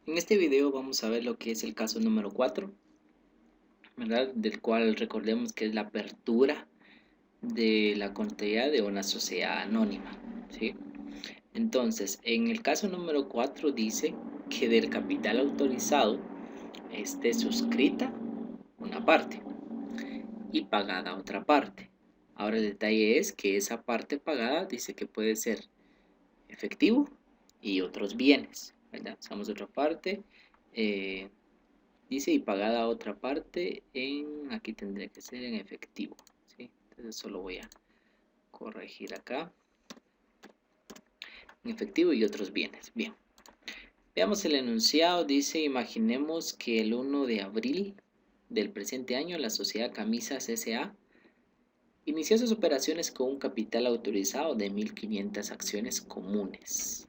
En este video vamos a ver lo que es el caso número 4, ¿verdad? Del cual recordemos que es la apertura de la contabilidad de una sociedad anónima, ¿sí? Entonces, en el caso número 4 dice que del capital autorizado esté suscrita una parte y pagada otra parte. Ahora el detalle es que esa parte pagada dice que puede ser efectivo y otros bienes, ¿verdad? Usamos otra parte. eh, Dice y pagada otra parte en, aquí tendría que ser en efectivo, ¿sí? Entonces solo voy a corregir acá, en efectivo y otros bienes. Bien, veamos el enunciado. Dice, imaginemos que el 1 de abril del presente año la sociedad Camisas S.A. inició sus operaciones con un capital autorizado de 1.500 acciones comunes,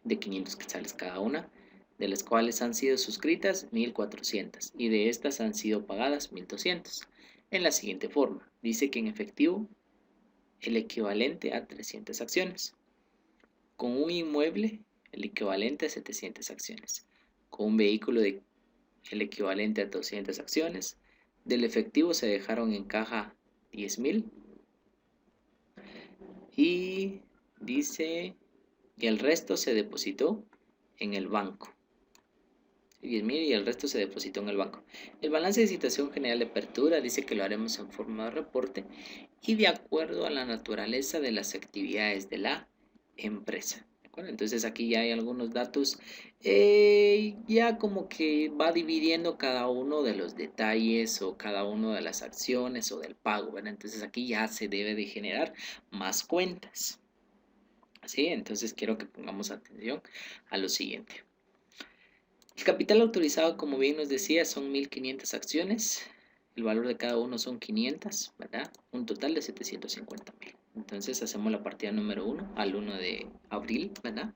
de 500 quetzales cada una, de las cuales han sido suscritas 1.400 y de estas han sido pagadas 1.200. En la siguiente forma, dice que en efectivo el equivalente a 300 acciones, con un inmueble el equivalente a 700 acciones, con un vehículo el equivalente a 200 acciones, del efectivo se dejaron en caja 10.000 y dice que el resto se depositó en el banco. 10.000 y el resto se depositó en el banco. El balance de situación general de apertura dice que lo haremos en forma de reporte y de acuerdo a la naturaleza de las actividades de la empresa. ¿De acuerdo? Entonces aquí ya hay algunos datos, ya como que va dividiendo cada uno de los detalles o cada uno de las acciones o del pago, ¿verdad? Entonces aquí ya se debe de generar más cuentas. ¿Sí? Entonces quiero que pongamos atención a lo siguiente. El capital autorizado, como bien nos decía, son 1.500 acciones. El valor de cada uno son 500, ¿verdad? Un total de 750.000. Entonces hacemos la partida número 1 al 1 de abril, ¿verdad?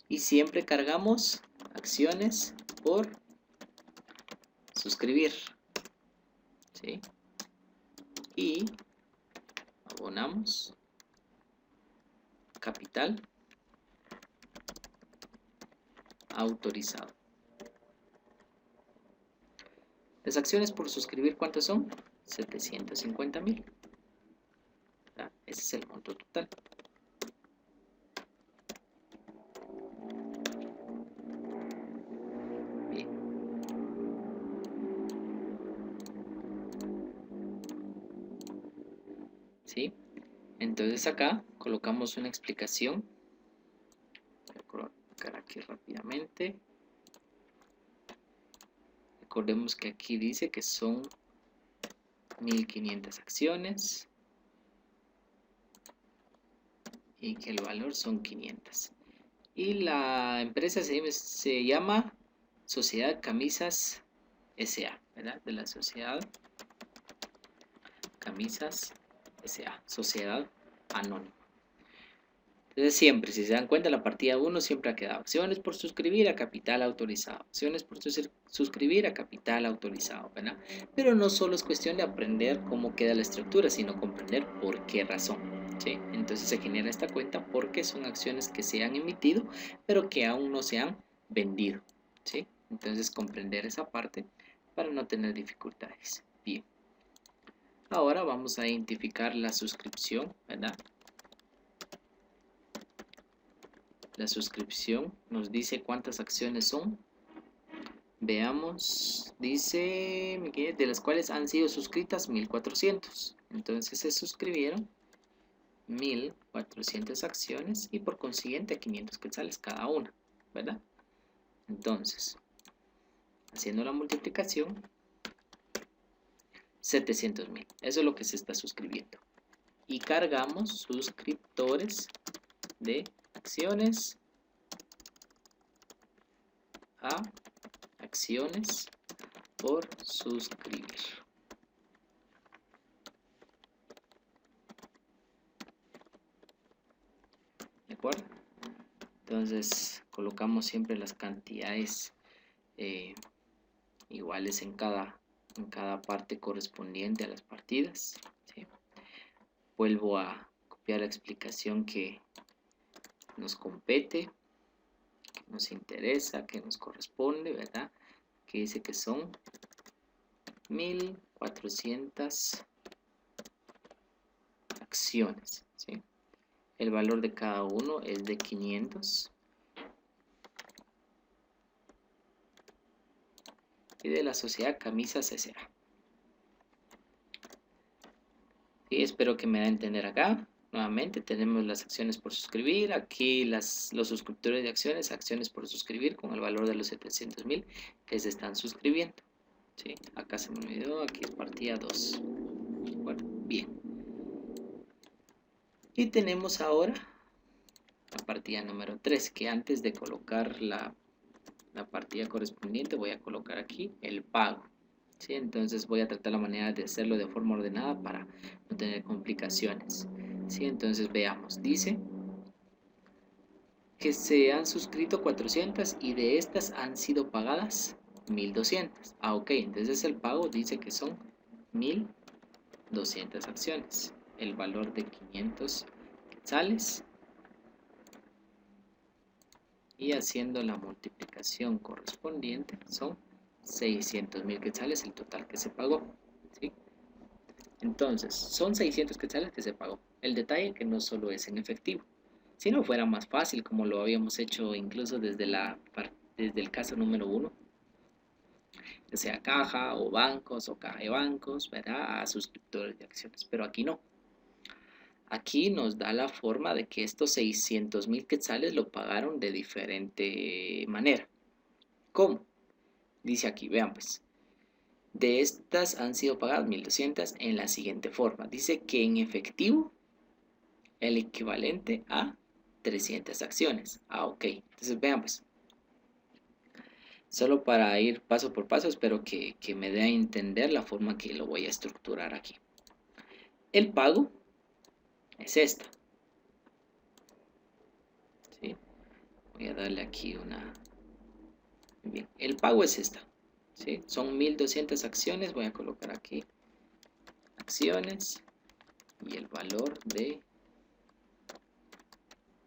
Y siempre cargamos acciones por suscribir, ¿sí? Y abonamos capital autorizado. Las acciones por suscribir, ¿cuántas son? 750.000. Ese es el monto total. Bien. ¿Sí? Entonces acá colocamos una explicación. Voy a colocar aquí rápidamente. Recordemos que aquí dice que son 1.500 acciones y que el valor son 500. Y la empresa se llama Sociedad Camisas S.A., ¿verdad? De la Sociedad Camisas S.A., Sociedad Anónima. Entonces siempre, si se dan cuenta, la partida 1 siempre ha quedado acciones por suscribir a capital autorizado, acciones por suscribir a capital autorizado, ¿verdad? Pero no solo es cuestión de aprender cómo queda la estructura, sino comprender por qué razón, ¿sí? Entonces se genera esta cuenta porque son acciones que se han emitido, pero que aún no se han vendido, ¿sí? Entonces comprender esa parte para no tener dificultades. Bien. Ahora vamos a identificar la suscripción, ¿verdad? La suscripción nos dice cuántas acciones son. Veamos, dice de las cuales han sido suscritas 1.400. Entonces se suscribieron 1.400 acciones y por consiguiente 500 quetzales cada una, ¿verdad? Entonces, haciendo la multiplicación, 700.000. Eso es lo que se está suscribiendo. Y cargamos suscriptores de acciones a acciones por suscribir. ¿De acuerdo? Entonces colocamos siempre las cantidades iguales en cada parte correspondiente a las partidas, ¿sí? Vuelvo a copiar la explicación que nos compete, nos interesa, que nos corresponde, ¿verdad? Que dice que son 1400 acciones, ¿sí? El valor de cada uno es de 500. Y de la sociedad Camisas S.A. Sí, espero que me da a entender acá. Nuevamente tenemos las acciones por suscribir. Aquí los suscriptores de acciones por suscribir con el valor de los 700.000 que se están suscribiendo. ¿Sí? Acá se me olvidó, aquí es partida 2. Bueno, bien. Y tenemos ahora la partida número 3, que antes de colocar la partida correspondiente voy a colocar aquí el pago. ¿Sí? Entonces voy a tratar la manera de hacerlo de forma ordenada para no tener complicaciones. ¿Sí? Entonces veamos, dice que se han suscrito 400 y de estas han sido pagadas 1200. Ah, ok, entonces el pago dice que son 1200 acciones. El valor de 500 quetzales. Y haciendo la multiplicación correspondiente son 600.000 quetzales el total que se pagó. ¿Sí? Entonces, son 600 quetzales que se pagó. El detalle que no solo es en efectivo. Si no fuera más fácil, como lo habíamos hecho incluso desde el caso número 1, ya sea caja o bancos o caja de bancos, ¿verdad? A suscriptores de acciones. Pero aquí no. Aquí nos da la forma de que estos 600.000 quetzales lo pagaron de diferente manera. ¿Cómo? Dice aquí, vean pues. De estas han sido pagadas 1200 en la siguiente forma. Dice que en efectivo el equivalente a 300 acciones. Ah, ok. Entonces vean pues. Solo para ir paso por paso, espero que me dé a entender la forma que lo voy a estructurar aquí. El pago es esta. ¿Sí? Voy a darle aquí una... Bien, el pago es esta. ¿Sí? Son 1200 acciones. Voy a colocar aquí acciones y el valor de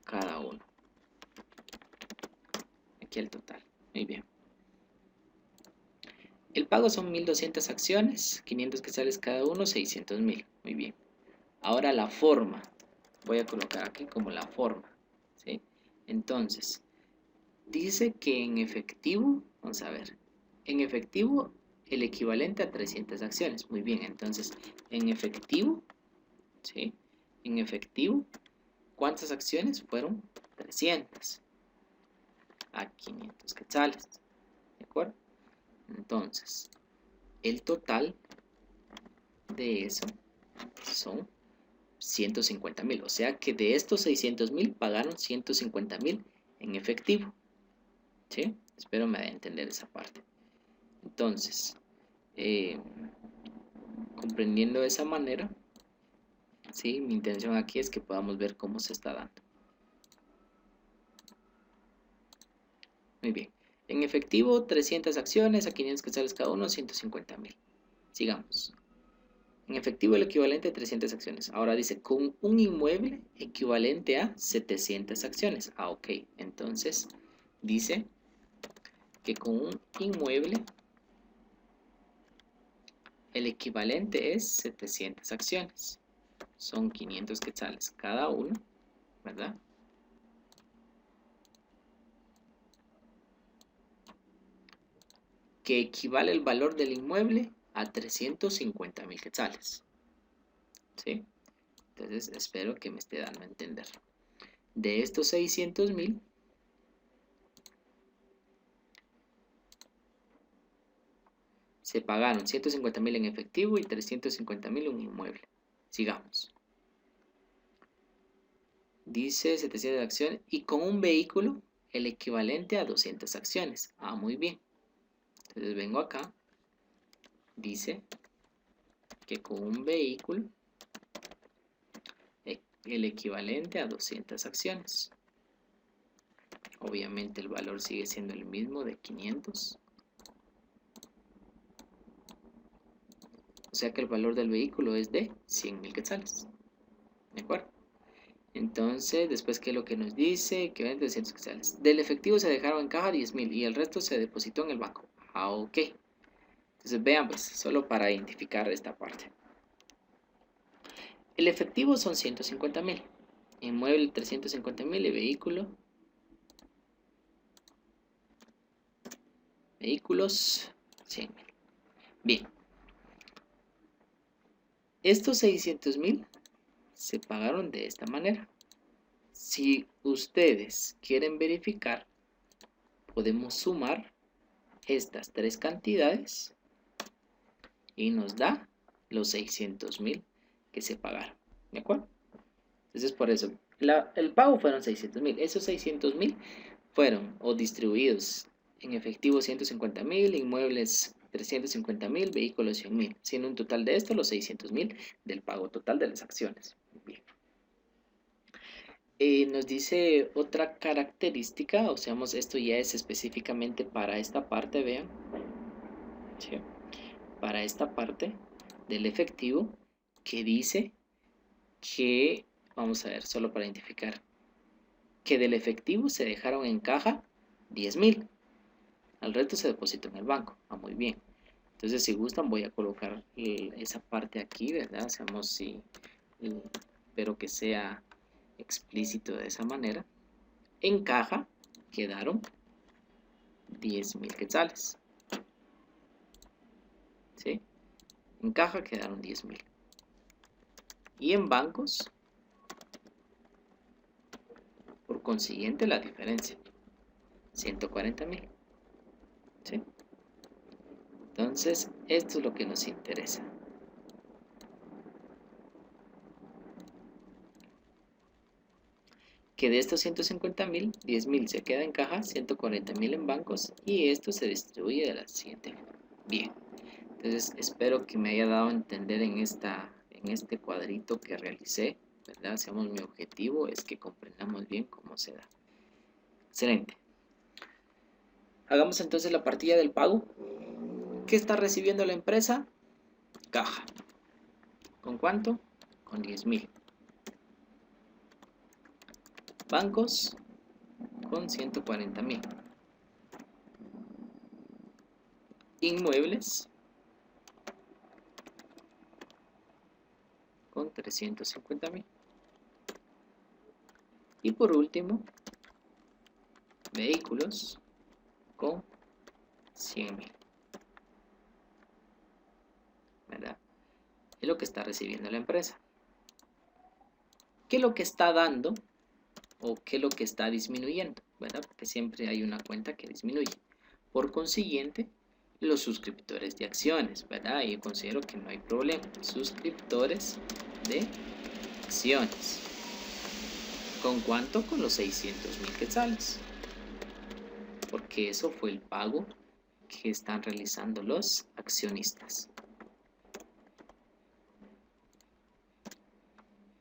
cada uno. Aquí el total. Muy bien. El pago son 1200 acciones, 500 quetzales cada uno, 600.000. Muy bien. Ahora la forma. Voy a colocar aquí como la forma. ¿Sí? Entonces, dice que en efectivo, vamos a ver, en efectivo el equivalente a 300 acciones. Muy bien, entonces, en efectivo, ¿sí? En efectivo, ¿cuántas acciones fueron? 300 a 500 quetzales. ¿De acuerdo? Entonces, el total de eso son 150.000. O sea que de estos 600.000 pagaron 150.000 en efectivo. ¿Sí? Espero me dé a entender esa parte. Entonces, comprendiendo de esa manera, ¿sí? Mi intención aquí es que podamos ver cómo se está dando. Muy bien. En efectivo, 300 acciones a 500 quetzales cada uno, 150.000. Sigamos. En efectivo, el equivalente a 300 acciones. Ahora dice, con un inmueble equivalente a 700 acciones. Ah, ok. Entonces, dice que con un inmueble el equivalente es 700 acciones. Son 500 quetzales cada uno, ¿verdad? Que equivale el valor del inmueble a 350.000 quetzales. ¿Sí? Entonces, espero que me esté dando a entender. De estos 600.000, se pagaron 150.000 en efectivo y 350.000 un inmueble. Sigamos. Dice 700 acciones y con un vehículo el equivalente a 200 acciones. Ah, muy bien. Entonces vengo acá. Dice que con un vehículo el equivalente a 200 acciones. Obviamente el valor sigue siendo el mismo de 500. O sea que el valor del vehículo es de 100.000 quetzales. ¿De acuerdo? Entonces, después, ¿qué es lo que nos dice? Que venden 300 quetzales. Del efectivo se dejaron en caja 10.000 y el resto se depositó en el banco. Ah, ok. Entonces, vean, pues, solo para identificar esta parte. El efectivo son 150.000. Inmueble 350.000 y vehículos 100.000. Bien. Estos 600.000 se pagaron de esta manera. Si ustedes quieren verificar, podemos sumar estas tres cantidades y nos da los 600.000 que se pagaron. ¿De acuerdo? Entonces, por eso, el pago fueron 600.000. Esos 600.000 fueron o distribuidos en efectivo 150.000, inmuebles 350.000, vehículos 100.000, siendo un total de esto los 600.000 del pago total de las acciones. Bien. Nos dice otra característica, o sea, esto ya es específicamente para esta parte, vean, ¿sí? Para esta parte del efectivo, que dice que, vamos a ver, solo para identificar, que del efectivo se dejaron en caja 10.000, al resto se depositó en el banco. Ah, muy bien. Entonces, si gustan, voy a colocar esa parte aquí, ¿verdad? Seamos si, espero que sea explícito de esa manera. En caja quedaron 10.000 quetzales. ¿Sí? En caja quedaron 10.000. Y en bancos, por consiguiente, la diferencia, 140.000. ¿Sí? Entonces, esto es lo que nos interesa. Que de estos 150.000, 10.000 se queda en caja, 140.000 en bancos y esto se distribuye de la siguiente forma. Bien, entonces espero que me haya dado a entender en este cuadrito que realicé, ¿verdad? Hacemos mi objetivo, es que comprendamos bien cómo se da. Excelente. Hagamos entonces la partida del pago. ¿Qué está recibiendo la empresa? Caja. ¿Con cuánto? Con 10.000. Bancos con 140.000. Inmuebles con 350.000. Y por último, vehículos con 100.000. ¿Verdad? Es lo que está recibiendo la empresa. ¿Qué es lo que está dando o qué es lo que está disminuyendo? ¿Verdad? Porque siempre hay una cuenta que disminuye. Por consiguiente, los suscriptores de acciones, ¿verdad? Y yo considero que no hay problema. Suscriptores de acciones. ¿Con cuánto? Con los 600.000 quetzales. Porque eso fue el pago que están realizando los accionistas.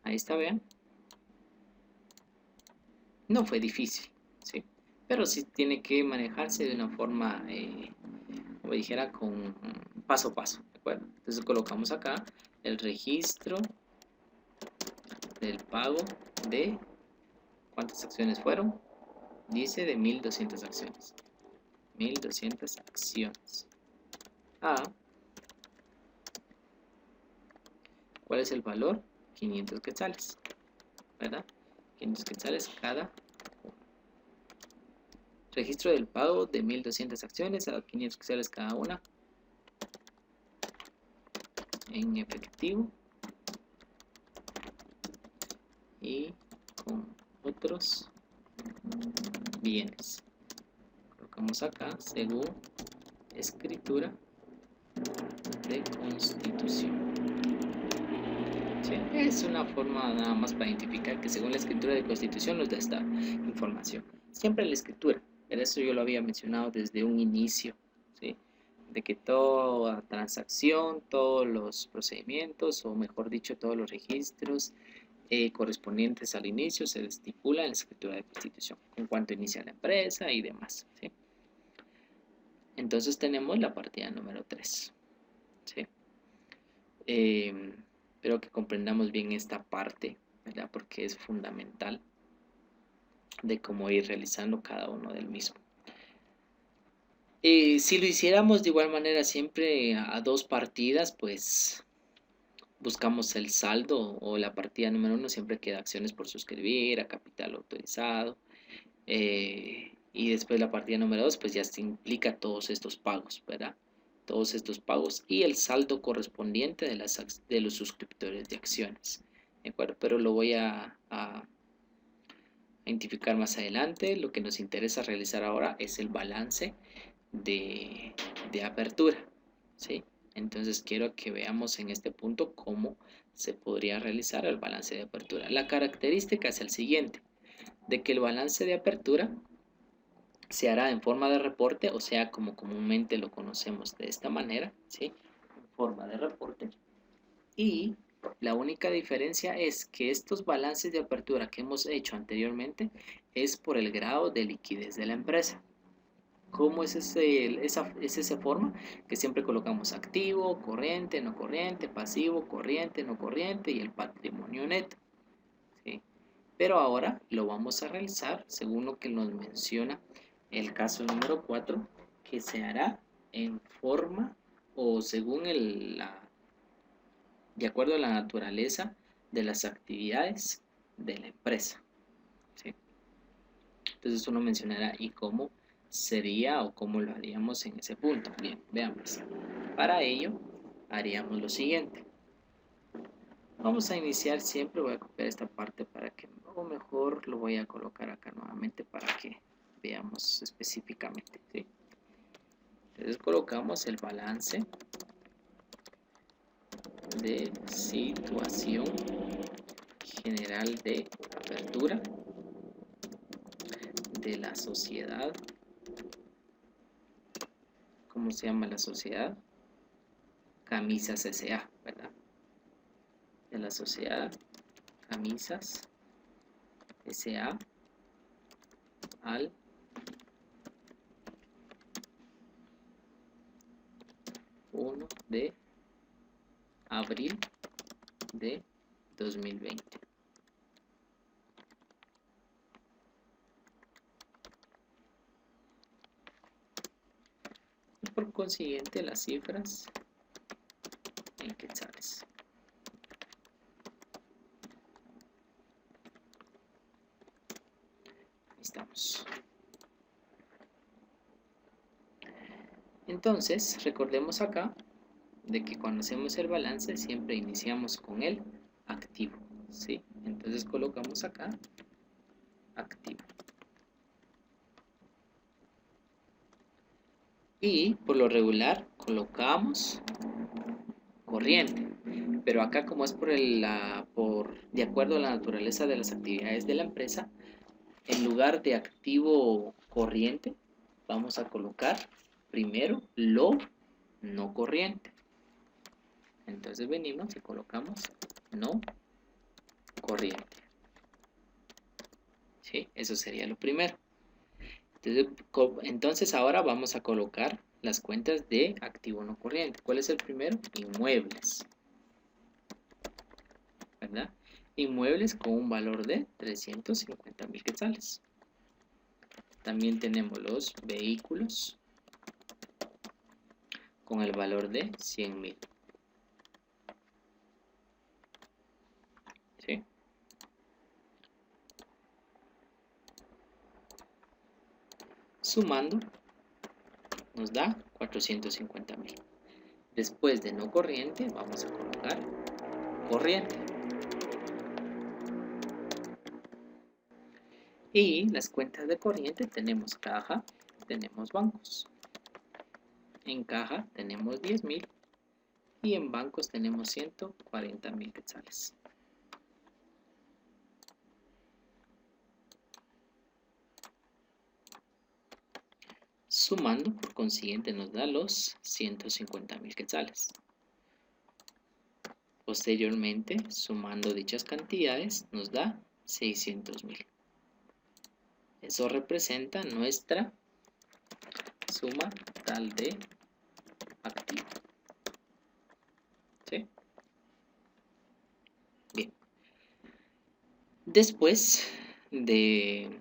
Ahí está, vean. No fue difícil, ¿sí? Pero sí tiene que manejarse de una forma, como dijera, con paso a paso, ¿de acuerdo? Entonces colocamos acá el registro del pago de, ¿cuántas acciones fueron? Dice de 1.200 acciones. 1.200 acciones. ¿Cuál es el valor? 500 quetzales, ¿verdad? 500 quetzales cada uno. Registro del pago de 1.200 acciones a 500 quetzales cada una. En efectivo. Y con otros bienes. Colocamos acá según escritura de constitución. ¿Sí? Es una forma nada más para identificar que según la escritura de constitución nos da esta información. Siempre la escritura, pero eso yo lo había mencionado desde un inicio, ¿sí? De que toda transacción, todos los procedimientos, o mejor dicho, todos los registros correspondientes al inicio se estipula en la escritura de constitución, en cuanto inicia la empresa y demás, ¿sí? Entonces tenemos la partida número 3, ¿sí? Espero que comprendamos bien esta parte ¿verdad? Porque es fundamental de cómo ir realizando cada uno del mismo. Si lo hiciéramos de igual manera siempre a dos partidas, pues buscamos el saldo o la partida número 1 siempre queda acciones por suscribir, a capital autorizado. Y después la partida número 2 pues ya se implica todos estos pagos, ¿verdad? Todos estos pagos y el saldo correspondiente de los suscriptores de acciones. ¿De acuerdo? Pero lo voy a identificar más adelante. Lo que nos interesa realizar ahora es el balance de apertura, ¿sí? Entonces quiero que veamos en este punto cómo se podría realizar el balance de apertura. La característica es el siguiente, de que el balance de apertura se hará en forma de reporte, o sea, como comúnmente lo conocemos de esta manera, ¿sí? En forma de reporte. Y la única diferencia es que estos balances de apertura que hemos hecho anteriormente es por el grado de liquidez de la empresa. ¿Cómo es esa forma? Que siempre colocamos activo, corriente, no corriente, pasivo, corriente, no corriente y el patrimonio neto, ¿sí? Pero ahora lo vamos a realizar según lo que nos menciona el caso número 4, que se hará en forma o según de acuerdo a la naturaleza de las actividades de la empresa, ¿sí? Entonces uno mencionará y cómo sería o cómo lo haríamos en ese punto. Bien, veamos. Para ello haríamos lo siguiente. Vamos a iniciar siempre, voy a copiar esta parte para que, o mejor lo voy a colocar acá nuevamente para que veamos específicamente, ¿sí? Entonces colocamos el balance de situación general de apertura de la sociedad. ¿Cómo se llama la sociedad? Camisas S.A., ¿verdad? De la sociedad Camisas S.A. al 1 de abril de 2020. Y por consiguiente las cifras en quetzales. Ahí estamos. Entonces, recordemos acá de que cuando hacemos el balance siempre iniciamos con el activo, ¿sí? Entonces colocamos acá activo. Y por lo regular colocamos corriente, pero acá como es de acuerdo a la naturaleza de las actividades de la empresa, en lugar de activo corriente vamos a colocar primero lo no corriente. Entonces venimos y colocamos no corriente, ¿sí? Eso sería lo primero. Entonces ahora vamos a colocar las cuentas de activo no corriente. ¿Cuál es el primero? Inmuebles, ¿verdad? Inmuebles con un valor de 350.000 quetzales. También tenemos los vehículos con el valor de 100.000. ¿Sí? Sumando nos da 450.000. Después de no corriente vamos a colocar corriente. Y las cuentas de corriente tenemos caja, tenemos bancos. En caja tenemos 10.000 y en bancos tenemos 140.000 quetzales. Sumando, por consiguiente, nos da los 150.000 quetzales. Posteriormente, sumando dichas cantidades, nos da 600.000. Eso representa nuestra suma total de activo. ¿Sí? Bien. Después de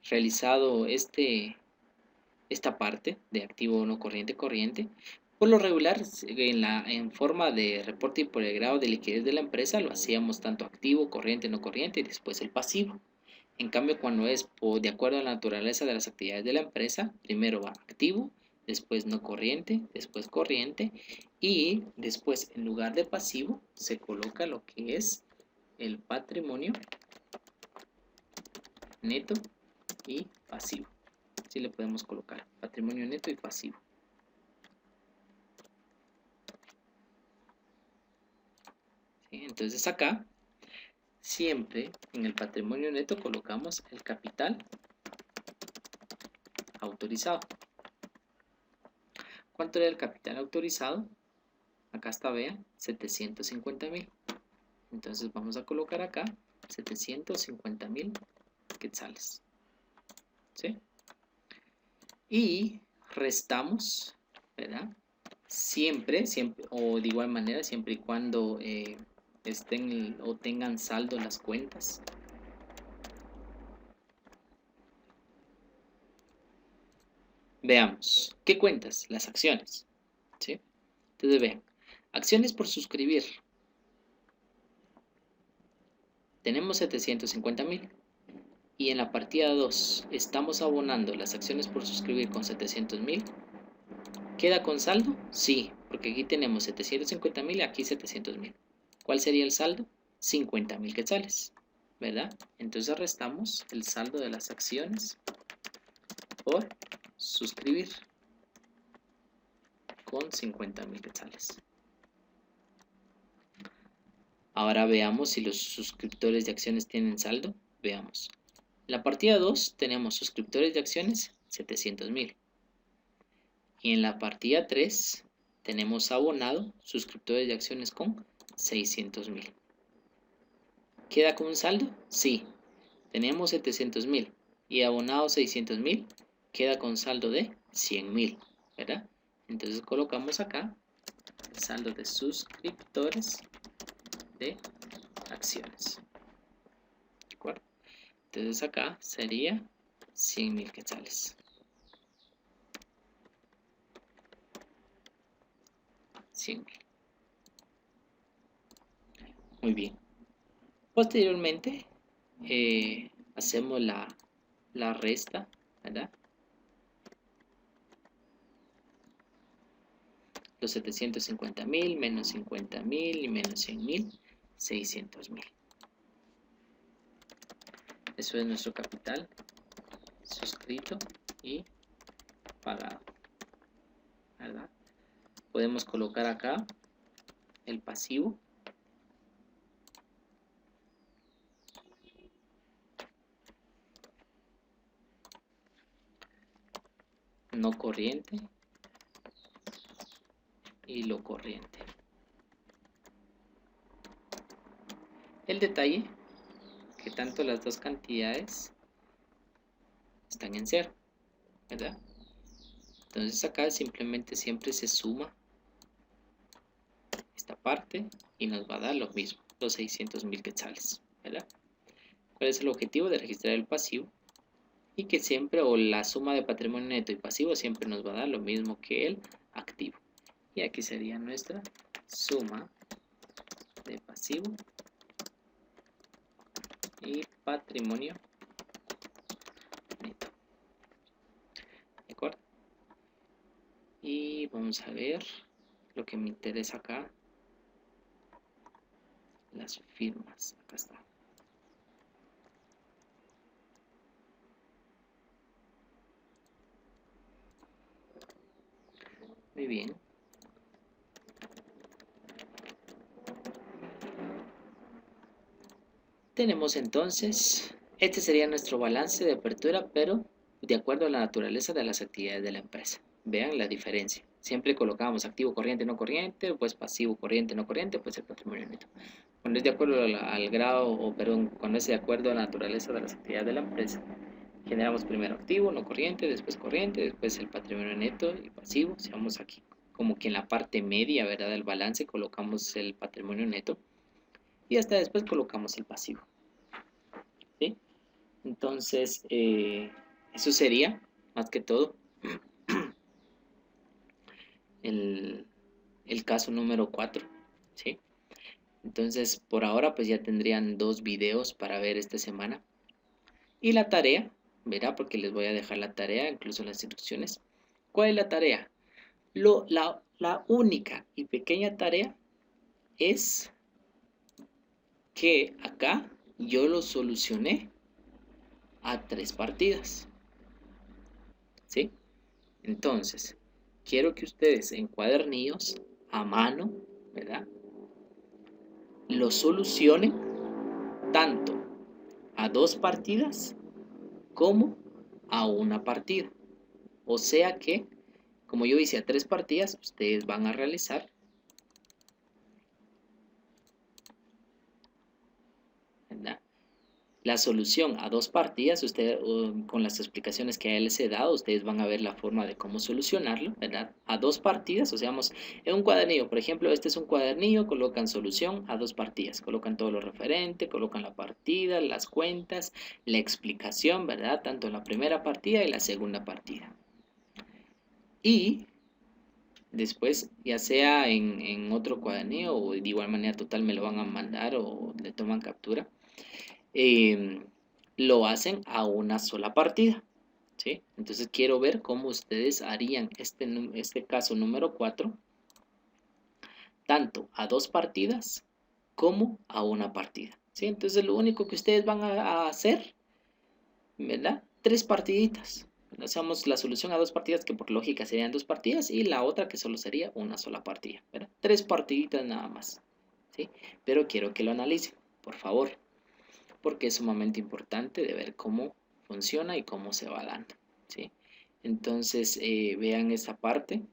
realizado esta parte de activo no corriente corriente, por lo regular en forma de reporte y por el grado de liquidez de la empresa lo hacíamos tanto activo, corriente, no corriente y después el pasivo. En cambio, cuando es de acuerdo a la naturaleza de las actividades de la empresa, primero va activo, después no corriente, después corriente y después en lugar de pasivo se coloca lo que es el patrimonio neto y pasivo. Así le podemos colocar patrimonio neto y pasivo. ¿Sí? Entonces acá siempre en el patrimonio neto colocamos el capital autorizado. ¿Cuánto era el capital autorizado? Acá está, vean, 750.000. Entonces vamos a colocar acá 750.000 quetzales. ¿Sí? Y restamos, ¿verdad? Siempre, o de igual manera, siempre y cuando estén o tengan saldo las cuentas. Veamos, ¿qué cuentas? Las acciones. ¿Sí? Entonces vean, acciones por suscribir. Tenemos 750.000. Y en la partida 2 estamos abonando las acciones por suscribir con 700.000. ¿Queda con saldo? Sí, porque aquí tenemos 750.000 y aquí 700.000. ¿Cuál sería el saldo? 50.000 quetzales, ¿verdad? Entonces restamos el saldo de las acciones por suscribir con 50.000 quetzales. Ahora veamos si los suscriptores de acciones tienen saldo. Veamos. En la partida 2 tenemos suscriptores de acciones 700.000. Y en la partida 3 tenemos abonado suscriptores de acciones con 600.000. ¿Queda con un saldo? Sí. Tenemos 700.000 y abonado 600.000. Queda con saldo de 100.000, ¿verdad? Entonces colocamos acá el saldo de suscriptores de acciones. ¿De acuerdo? Entonces acá sería 100.000 quetzales. 100.000. Muy bien. Posteriormente hacemos la resta, ¿verdad? Los 750.000 menos 50.000 y menos 100.000, 600.000. Eso es nuestro capital suscrito y pagado, ¿verdad? Podemos colocar acá el pasivo. No corriente y lo corriente. El detalle que tanto las dos cantidades están en cero, ¿verdad? Entonces acá simplemente siempre se suma esta parte y nos va a dar lo mismo, los 600.000 quetzales, ¿verdad? ¿Cuál es el objetivo? De registrar el pasivo y que siempre, o la suma de patrimonio neto y pasivo siempre nos va a dar lo mismo que el activo. Y aquí sería nuestra suma de pasivo y patrimonio neto. ¿De acuerdo? Y vamos a ver lo que me interesa acá. Las firmas. Acá está. Muy bien. Tenemos entonces, este sería nuestro balance de apertura, pero de acuerdo a la naturaleza de las actividades de la empresa. Vean la diferencia. Siempre colocamos activo corriente, no corriente, pues pasivo corriente, no corriente, pues el patrimonio neto. Cuando es de acuerdo al grado, o perdón, cuando es de acuerdo a la naturaleza de las actividades de la empresa, generamos primero activo, no corriente, después el patrimonio neto y pasivo. Si vamos aquí, como que en la parte media, ¿verdad? Del balance colocamos el patrimonio neto y hasta después colocamos el pasivo. Entonces, eso sería, más que todo, el, el caso número 4, ¿sí? Entonces, por ahora, pues ya tendrían 2 videos para ver esta semana. Y la tarea, verá, porque les voy a dejar la tarea, incluso las instrucciones. ¿Cuál es la tarea? La única y pequeña tarea es que acá yo lo solucioné a 3 partidas, ¿sí? Entonces, quiero que ustedes en cuadernillos, a mano, ¿verdad? Lo solucionen tanto a 2 partidas como a una partida. O sea que, como yo hice a 3 partidas, ustedes van a realizar, ¿verdad?, la solución a 2 partidas. Usted, con las explicaciones que les he dado, ustedes van a ver la forma de cómo solucionarlo, ¿verdad? A 2 partidas, o sea, en un cuadernillo, por ejemplo, este es un cuadernillo, colocan solución a 2 partidas, colocan todo lo referente, colocan la partida, las cuentas, la explicación, ¿verdad? Tanto en la primera partida y la segunda partida. Y después, ya sea en otro cuadernillo o de igual manera total me lo van a mandar o le toman captura, lo hacen a una sola partida, ¿sí? Entonces quiero ver cómo ustedes harían este caso número 4, tanto a 2 partidas como a una partida, ¿sí? Entonces lo único que ustedes van a hacer, ¿verdad? 3 partiditas. Hacemos la solución a 2 partidas, que por lógica serían 2 partidas, y la otra que solo sería una sola partida, ¿verdad? 3 partiditas nada más, ¿sí? Pero quiero que lo analicen, por favor, porque es sumamente importante de ver cómo funciona y cómo se va dando, ¿sí? Entonces, vean esa parte,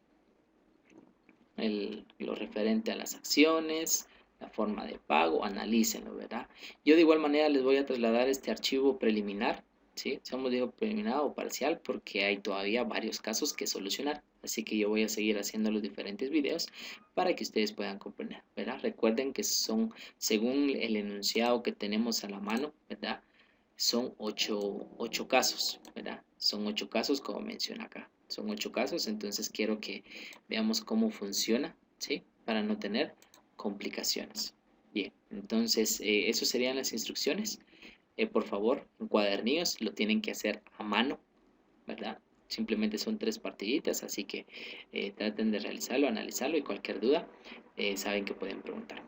lo referente a las acciones, la forma de pago, analícenlo, ¿verdad? Yo de igual manera les voy a trasladar este archivo preliminar, ¿sí? Somos digo preliminar o parcial porque hay todavía varios casos que solucionar. Así que yo voy a seguir haciendo los diferentes videos para que ustedes puedan comprender, ¿verdad? Recuerden que son, según el enunciado que tenemos a la mano, ¿verdad? Son 8 casos, ¿verdad? Son 8 casos como menciona acá. Son 8 casos, entonces quiero que veamos cómo funciona, ¿sí? Para no tener complicaciones. Bien, entonces eso serían las instrucciones. Por favor, en cuadernillos lo tienen que hacer a mano, ¿verdad? Simplemente son 3 partiditas, así que traten de realizarlo, analizarlo y cualquier duda saben que pueden preguntar.